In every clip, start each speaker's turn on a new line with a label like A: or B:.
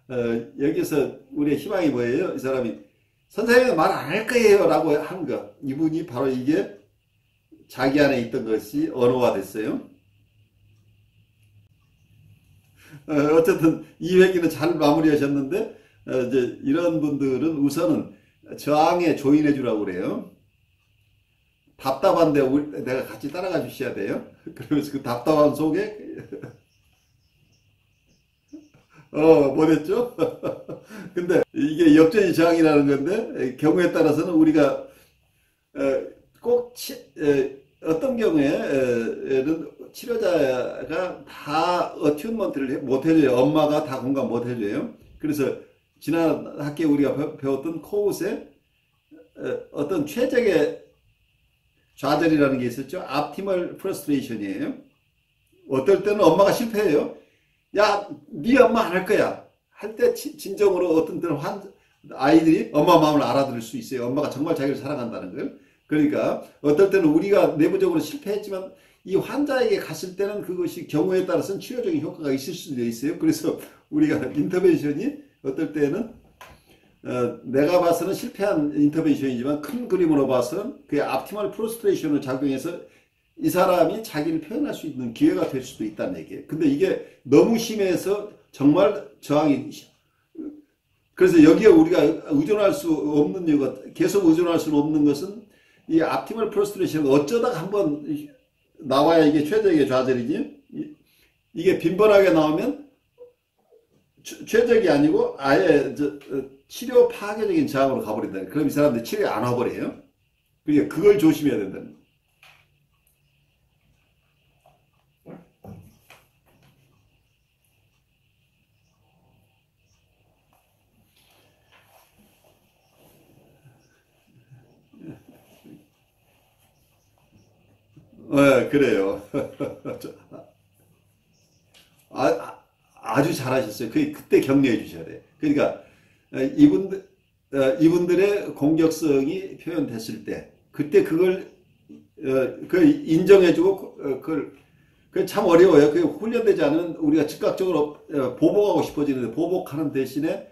A: 여기서 우리의 희망이 뭐예요? 이 사람이 선생님은 말 안 할 거예요 라고 한 거. 이분이 바로 이게 자기 안에 있던 것이 언어화 됐어요. 어쨌든 이 회기는 잘 마무리하셨는데 이제 이런 분들은 우선은 저항에 조인해 주라고 그래요. 답답한데 내가 같이 따라가 주셔야 돼요. 그러면서 그 답답한 속에 못했죠? 근데 이게 역전이 저항이라는 건데 경우에 따라서는 우리가 꼭 어떤 경우에는 치료자가 다 어튜먼트를 못 해줘요. 엄마가 다 공감 못 해줘요. 그래서 지난 학기에 우리가 배웠던 코웃의 어떤 최적의 좌절이라는 게 있었죠. optimal frustration이에요. 어떨 때는 엄마가 실패해요. 야, 네 엄마 안 할 거야. 할 때 진정으로 어떤 때는 아이들이 엄마 마음을 알아들을 수 있어요. 엄마가 정말 자기를 사랑한다는 걸. 그러니까 어떨 때는 우리가 내부적으로 실패했지만 이 환자에게 갔을 때는 그것이 경우에 따라서는 치료적인 효과가 있을 수도 있어요. 그래서 우리가 인터벤션이 어떨 때는 내가 봐서는 실패한 인터벤션이지만 큰 그림으로 봐서는 그의 optimal frustration을 작용해서 이 사람이 자기를 표현할 수 있는 기회가 될 수도 있다는 얘기예요. 근데 이게 너무 심해서 정말 저항이, 그래서 여기에 우리가 의존할 수 없는 이유가, 계속 의존할 수 없는 것은 이 optimal frustration은 어쩌다가 한번 나와야 이게 최적의 좌절이지. 이게 빈번하게 나오면 최적이 아니고 아예 치료 파괴적인 저항으로 가버린다. 그럼 이 사람들이 치료에 안 와버려요. 그러니까 그걸 조심해야 된다는 거예요. 그래요. 아주 잘하셨어요. 그때 격려해 주셔야 돼요. 그러니까 이분들의 공격성이 표현됐을 때 그때 그걸 인정해주고 그걸 참 어려워요. 그게 훈련되지 않으면 우리가 즉각적으로 보복하고 싶어지는데 보복하는 대신에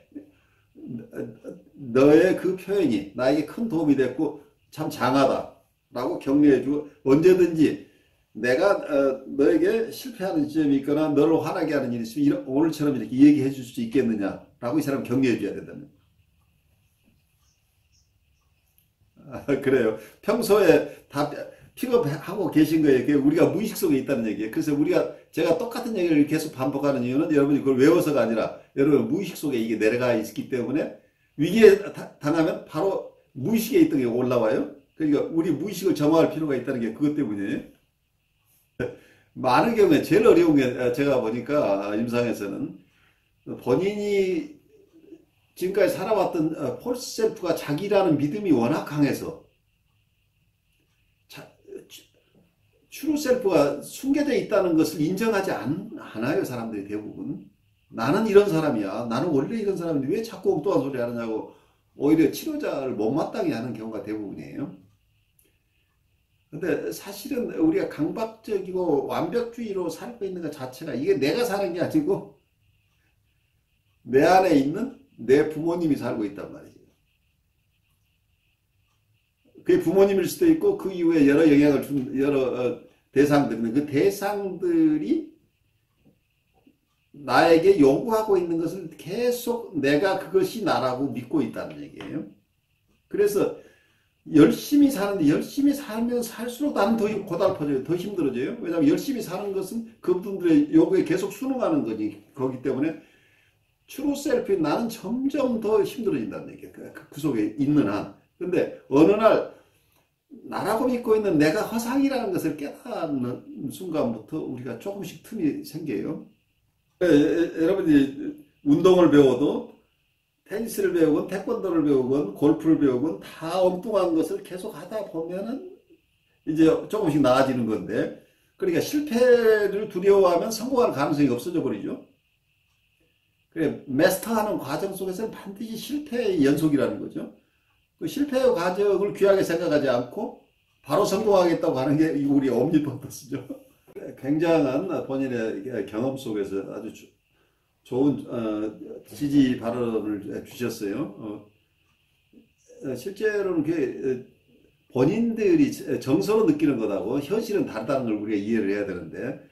A: 너의 그 표현이 나에게 큰 도움이 됐고 참 장하다라고 격려해주고 언제든지 내가 너에게 실패하는 지점이 있거나 너를 화나게 하는 일이 있으면 오늘처럼 이렇게 얘기해 줄 수 있겠느냐라고 이 사람 격려해 줘야 된다는. 그래요. 평소에 다 픽업하고 계신 거예요. 그게 우리가 무의식 속에 있다는 얘기예요. 그래서 제가 똑같은 얘기를 계속 반복하는 이유는 여러분이 그걸 외워서가 아니라 여러분 무의식 속에 이게 내려가 있기 때문에 위기에 당하면 바로 무의식에 있던 게 올라와요. 그러니까 우리 무의식을 점화할 필요가 있다는 게 그것 때문이에요. 많은 경우에 제일 어려운 게 제가 보니까 임상에서는 본인이 지금까지 살아왔던 폴스 셀프가 자기라는 믿음이 워낙 강해서 트루 셀프가 숨겨져 있다는 것을 인정하지 않아요. 사람들이 대부분. 나는 이런 사람이야. 나는 원래 이런 사람인데 왜 자꾸 엉뚱한 소리 하느냐고 오히려 치료자를 못마땅해 하는 경우가 대부분이에요. 근데 사실은 우리가 강박적이고 완벽주의로 살고 있는 것 자체가 이게 내가 사는 게 아니고 내 안에 있는 내 부모님이 살고 있단 말이죠. 그게 부모님일 수도 있고 그 이후에 여러 영향을 준 여러 대상들인데 그 대상들이 나에게 요구하고 있는 것을 계속 내가 그것이 나라고 믿고 있다는 얘기예요. 그래서 열심히 사는데 열심히 살면 살수록 나는 더 고달퍼져요. 더 힘들어져요. 왜냐하면 열심히 사는 것은 그분들의 요구에 계속 순응하는 거기 때문에 트루 셀프인 나는 점점 더 힘들어진다는 얘기예요. 그 속에 있는 한. 근데 어느 날 나라고 믿고 있는 내가 허상이라는 것을 깨닫는 순간부터 우리가 조금씩 틈이 생겨요. 여러분이 운동을 배워도 테니스를 배우건 태권도를 배우건 골프를 배우건 다 엉뚱한 것을 계속 하다 보면은 이제 조금씩 나아지는 건데, 그러니까 실패를 두려워하면 성공할 가능성이 없어져 버리죠. 그래, 마스터하는 과정 속에서는 반드시 실패의 연속이라는 거죠. 그 실패의 과정을 귀하게 생각하지 않고 바로 성공하겠다고 하는 게 우리 옴니버터스죠. 굉장한 본인의 경험 속에서 아주 좋은 지지 발언을 주셨어요. 실제로는 본인들이 정서로 느끼는 것하고 현실은 다르다는 걸 우리가 이해를 해야 되는데,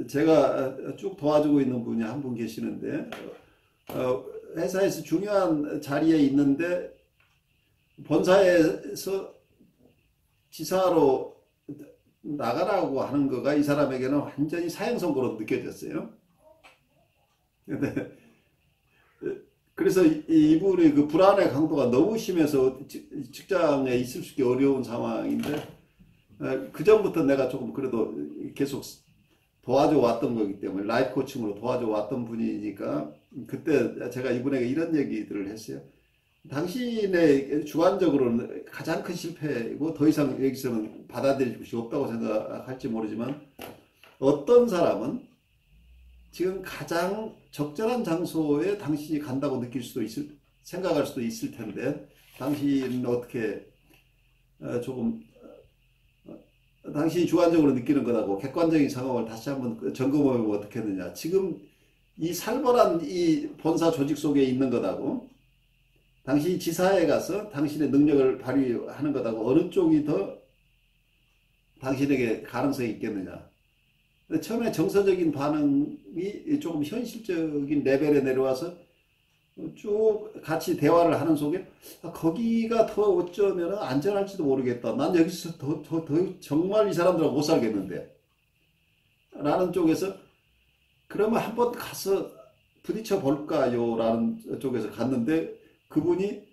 A: 제가 쭉 도와주고 있는 분이 한 분 계시는데, 회사에서 중요한 자리에 있는데 본사에서 지사로 나가라고 하는 거가 이 사람에게는 완전히 사형 선고로 느껴졌어요. 그래서 이분의 그 불안의 강도가 너무 심해서 직장에 있을 수 있기 어려운 상황인데, 그 전부터 내가 조금 그래도 계속 도와줘 왔던 거기 때문에, 라이프 코칭으로 도와줘 왔던 분이니까, 그때 제가 이분에게 이런 얘기들을 했어요. 당신의 주관적으로는 가장 큰 실패이고 더 이상 여기서는 받아들일 것이 없다고 생각할지 모르지만, 어떤 사람은 지금 가장 적절한 장소에 당신이 간다고 생각할 수도 있을 텐데, 당신은 어떻게 조금 당신이 주관적으로 느끼는 것하고 객관적인 상황을 다시 한번 점검해보면 어떻게 했느냐. 지금 이 살벌한 이 본사 조직 속에 있는 것하고 당신이 지사에 가서 당신의 능력을 발휘하는 것하고 어느 쪽이 더 당신에게 가능성이 있겠느냐. 처음에 정서적인 반응이 조금 현실적인 레벨에 내려와서 쭉 같이 대화를 하는 속에, 거기가 더 어쩌면 안전할지도 모르겠다. 난 여기서 더 정말 이 사람들하고 못 살겠는데. 라는 쪽에서, 그러면 한번 가서 부딪혀 볼까요? 라는 쪽에서 갔는데, 그분이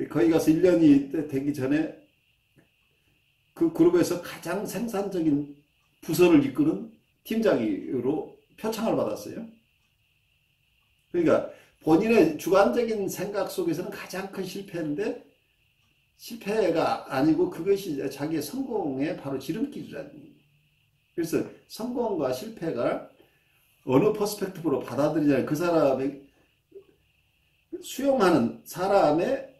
A: 거기 가서 1년이 되기 전에 그 그룹에서 가장 생산적인 부서를 이끄는 팀장으로 표창을 받았어요. 그러니까 본인의 주관적인 생각 속에서는 가장 큰 실패인데, 실패가 아니고 그것이 자기의 성공의 바로 지름길이라는 거예요. 그래서 성공과 실패가 어느 퍼스펙티브로 받아들이냐면, 그 사람의 수용하는 사람의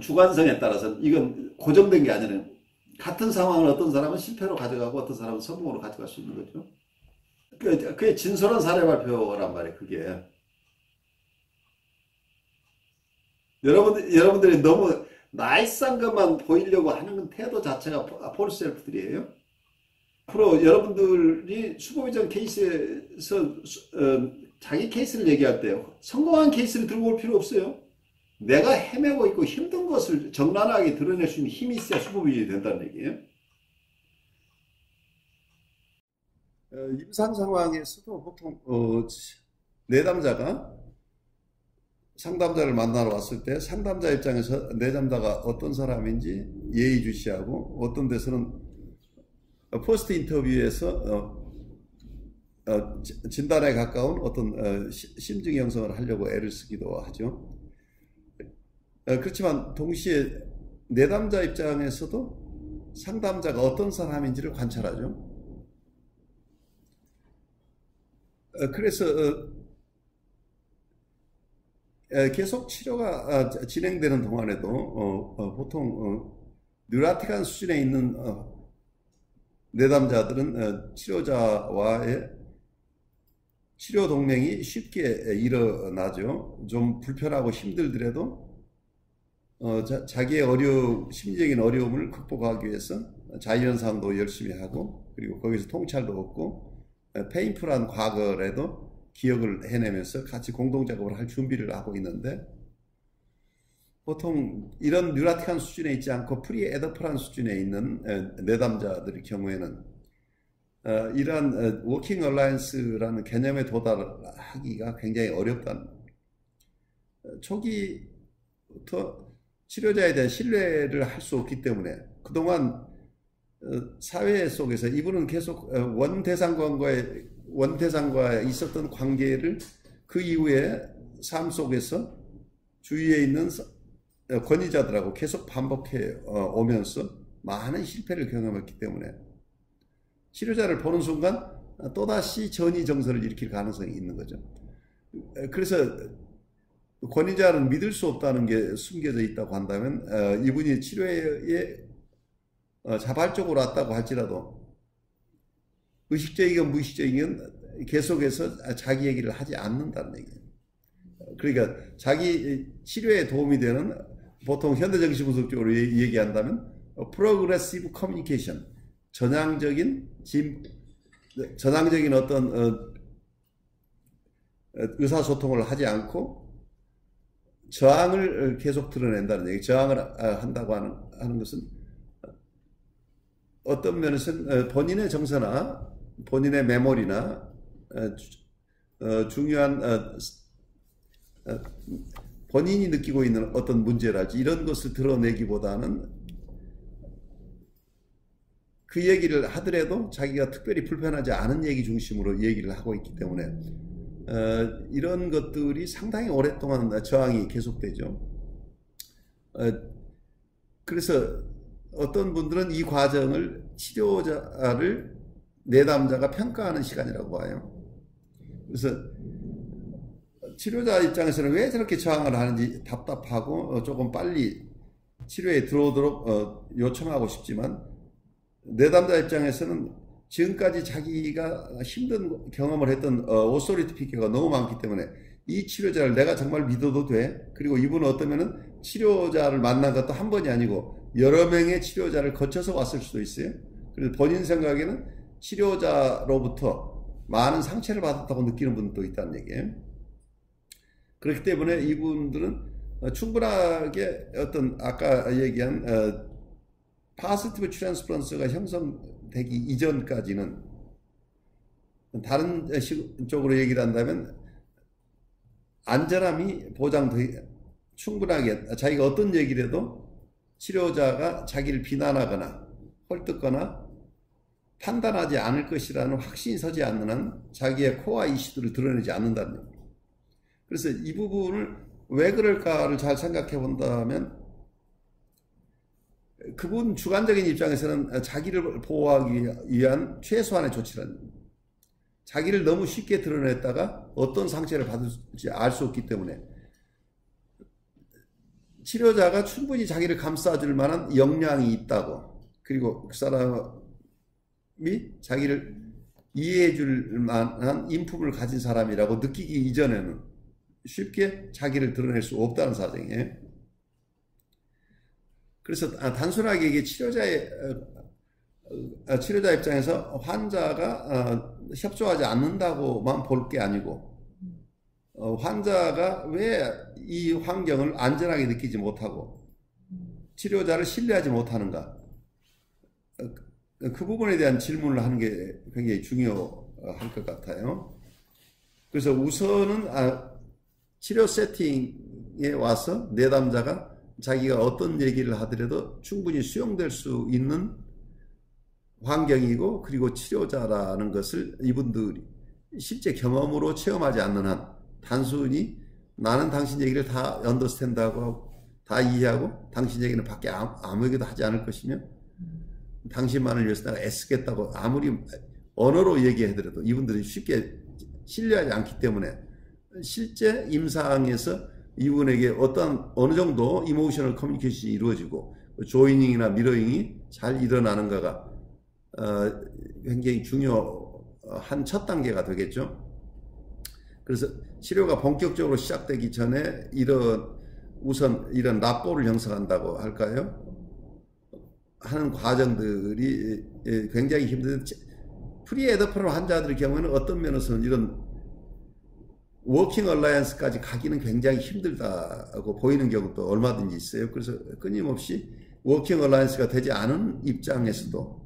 A: 주관성에 따라서 이건 고정된 게 아니라, 같은 상황을 어떤 사람은 실패로 가져가고 어떤 사람은 성공으로 가져갈 수 있는 거죠. 그게 진솔한 사례 발표란 말이에요, 그게. 여러분들이 너무 나이스한 것만 보이려고 하는 태도 자체가 폴스 셀프들이에요. 앞으로 여러분들이 슈퍼비전 케이스에서 자기 케이스를 얘기할 때 성공한 케이스를 들고 올 필요 없어요. 내가 헤매고 있고 힘든 것을 적나라하게 드러낼 수 있는 힘이 있어야 슈퍼비전이 된다는 얘기예요. 임상 상황에서도 보통 내담자가 상담자를 만나러 왔을 때, 상담자 입장에서 내담자가 어떤 사람인지 예의주시하고, 어떤 데서는 포스트 인터뷰에서 진단에 가까운 어떤 심증 형성을 하려고 애를 쓰기도 하죠. 그렇지만 동시에 내담자 입장에서도 상담자가 어떤 사람인지를 관찰하죠. 그래서 계속 치료가 진행되는 동안에도 보통 뉴라틱한 수준에 있는 내담자들은 치료자와의 치료 동맹이 쉽게 일어나죠. 좀 불편하고 힘들더라도 자기의 심리적인 어려움을 극복하기 위해서 자유연상도 열심히 하고, 그리고 거기서 통찰도 얻고, 페인풀한 과거라도 기억을 해내면서 같이 공동작업을 할 준비를 하고 있는데, 보통 이런 뉴라틱한 수준에 있지 않고 프리에더플한 수준에 있는 내담자들의 경우에는 이러한 워킹 얼라이언스라는 개념에 도달하기가 굉장히 어렵다는, 초기부터 치료자에 대한 신뢰를 할 수 없기 때문에 그동안 사회 속에서 이분은 계속 원대상과 있었던 관계를 그 이후에 삶 속에서 주위에 있는 권위자들하고 계속 반복해 오면서 많은 실패를 경험했기 때문에 치료자를 보는 순간 또다시 전이정서를 일으킬 가능성이 있는 거죠. 그래서 권위자는 믿을 수 없다는 게 숨겨져 있다고 한다면, 이분이 치료에 자발적으로 왔다고 할지라도 의식적이건 무의식적이건 계속해서 자기 얘기를 하지 않는다는 얘기예요. 그러니까 자기 치료에 도움이 되는, 보통 현대정신분석적으로 얘기한다면 프로그레시브 커뮤니케이션, 전향적인 어떤 의사소통을 하지 않고 저항을 계속 드러낸다는 얘기. 저항을 한다고 하는 것은 어떤 면에서는 본인의 정서나 본인의 메모리나 중요한 본인이 느끼고 있는 어떤 문제랄지 이런 것을 드러내기보다는 그 얘기를 하더라도 자기가 특별히 불편하지 않은 얘기 중심으로 얘기를 하고 있기 때문에 이런 것들이 상당히 오랫동안 저항이 계속되죠. 그래서 어떤 분들은 이 과정을 치료자를 내담자가 평가하는 시간이라고 봐요. 그래서 치료자 입장에서는 왜 저렇게 저항을 하는지 답답하고 조금 빨리 치료에 들어오도록 요청하고 싶지만, 내담자 입장에서는 지금까지 자기가 힘든 경험을 했던 오소리티 피겨가 너무 많기 때문에 이 치료자를 내가 정말 믿어도 돼? 그리고 이분은 어떠면은 치료자를 만난 것도 한 번이 아니고 여러 명의 치료자를 거쳐서 왔을 수도 있어요. 그래서 본인 생각에는 치료자로부터 많은 상처를 받았다고 느끼는 분도 있다는 얘기예요. 그렇기 때문에 이분들은 충분하게 어떤 아까 얘기한 파지티브 트랜스퍼런스가 형성되기 이전까지는, 다른 쪽으로 얘기를 한다면 안전함이 보장돼 충분하게 자기가 어떤 얘기를 해도 치료자가 자기를 비난하거나 헐뜯거나 판단하지 않을 것이라는 확신이 서지 않는 한 자기의 코어 이슈들을 드러내지 않는다는 얘기예요. 그래서 이 부분을 왜 그럴까를 잘 생각해 본다면, 그분 주관적인 입장에서는 자기를 보호하기 위한 최소한의 조치라는, 자기를 너무 쉽게 드러냈다가 어떤 상처를 받을지 알 수 없기 때문에 치료자가 충분히 자기를 감싸줄 만한 역량이 있다고, 그리고 그 사람이 자기를 이해해줄 만한 인품을 가진 사람이라고 느끼기 이전에는 쉽게 자기를 드러낼 수 없다는 사정이에요. 그래서 단순하게 이게 치료자 입장에서 환자가 협조하지 않는다고만 볼 게 아니고, 환자가 왜 이 환경을 안전하게 느끼지 못하고 치료자를 신뢰하지 못하는가, 그 부분에 대한 질문을 하는 게 굉장히 중요할 것 같아요. 그래서 우선은 치료 세팅에 와서 내담자가 자기가 어떤 얘기를 하더라도 충분히 수용될 수 있는 환경이고, 그리고 치료자라는 것을 이분들이 실제 경험으로 체험하지 않는 한 단순히 나는 당신 얘기를 다 언더스탠드하고 하고 다 이해하고 당신 얘기는 밖에 아무 얘기도 하지 않을 것이며 당신만을 위해서 내가 애쓰겠다고 아무리 언어로 얘기하더라도 이분들이 쉽게 신뢰하지 않기 때문에 실제 임상에서 이분에게 어느 정도 이모셔널 커뮤니케이션이 이루어지고 조이닝이나 미러잉이 잘 일어나는가가 굉장히 중요한 첫 단계가 되겠죠. 그래서 치료가 본격적으로 시작되기 전에 우선 이런 라포를 형성한다고 할까요? 하는 과정들이 굉장히 힘든데, 프리에더퍼럴 환자들의 경우에는 어떤 면에서는 이런 워킹 얼라이언스까지 가기는 굉장히 힘들다고 보이는 경우도 얼마든지 있어요. 그래서 끊임없이 워킹 얼라이언스가 되지 않은 입장에서도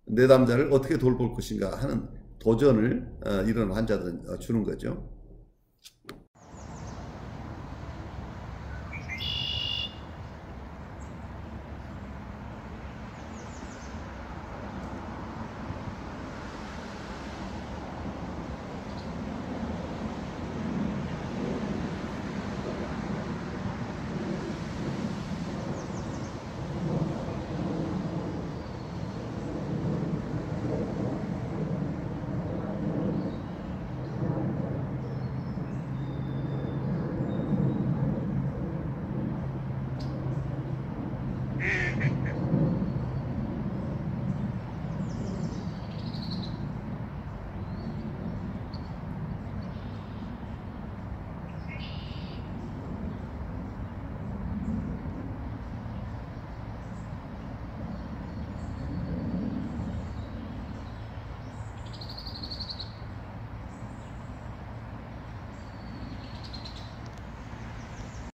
A: 내담자를 어떻게 돌볼 것인가 하는 도전을 이런 환자들은 주는 거죠.